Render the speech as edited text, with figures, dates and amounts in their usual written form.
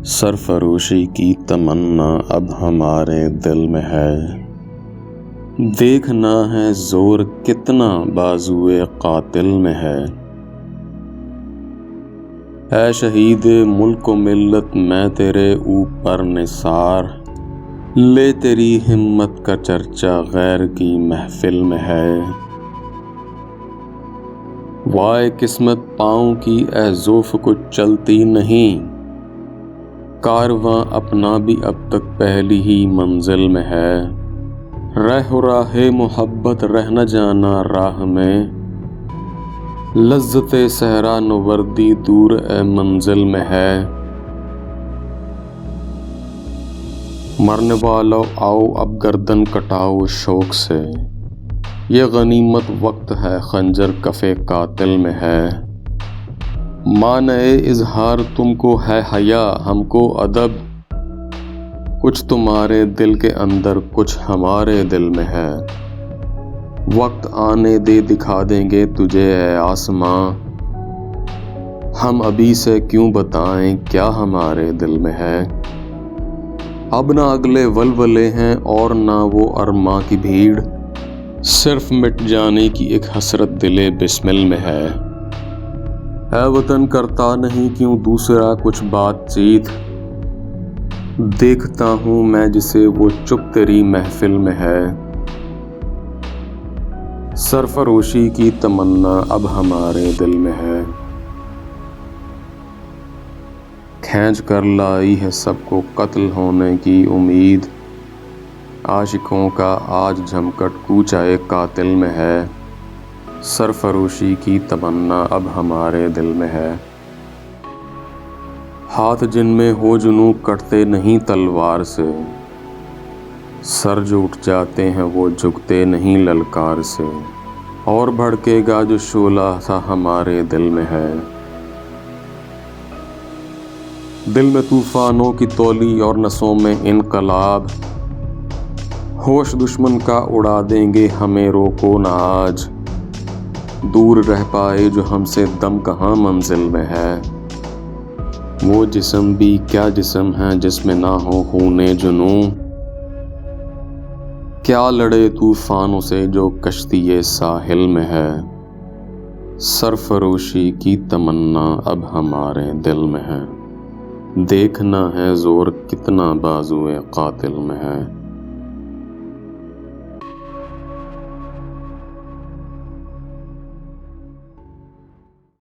सरफरोशी की तमन्ना अब हमारे दिल में है। देखना है जोर कितना बाजुए कातिल में है। ऐ शहीद मुल्क व मिल्लत मैं तेरे ऊपर निसार, ले तेरी हिम्मत का चर्चा गैर की महफिल में है। वाए किस्मत पाँव की ए ज़ुल्फ़ कुछ चलती नहीं, कारवां अपना भी अब तक पहली ही मंजिल में है। रह राहे मोहब्बत रह न जाना राह में, लज़्ज़ते सहरा नवर्दी दूर ए मंजिल में है। मरने वालों आओ अब गर्दन कटाओ शौक से, ये गनीमत वक्त है खंजर कफ़े कातिल में है। माने इजहार तुमको है हया हमको अदब, कुछ तुम्हारे दिल के अंदर कुछ हमारे दिल में है। वक्त आने दे दिखा देंगे तुझे ए आसमां, हम अभी से क्यों बताएं क्या हमारे दिल में है। अब ना अगले वलवले हैं और ना वो अरमा की भीड़, सिर्फ मिट जाने की एक हसरत दिले बिस्मिल में है। ऐ वतन करता नहीं क्यों दूसरा कुछ बातचीत, देखता हूँ मैं जिसे वो चुप तेरी महफिल में है। सरफरोशी की तमन्ना अब हमारे दिल में है। खींच कर लाई है सबको कत्ल होने की उम्मीद, आशिकों का आज झमकट कूचा एक कातिल में है। सरफरोशी की तमन्ना अब हमारे दिल में है। हाथ जिनमें हो जुनू कटते नहीं तलवार से, सर जो उठ जाते हैं वो झुकते नहीं ललकार से। और भड़केगा जो शोला सा हमारे दिल में है। दिल में तूफानों की तौली और नसों में इनकलाब, होश दुश्मन का उड़ा देंगे हमें रोको ना आज। दूर रह पाए जो हमसे दम कहाँ मंजिल में है। वो जिस्म भी क्या जिस्म है जिसमें ना हो खूने जुनू, क्या लड़े तूफानों से जो कश्ती साहिल में है। सरफरोशी की तमन्ना अब हमारे दिल में है। देखना है जोर कितना बाजुए कातिल में है।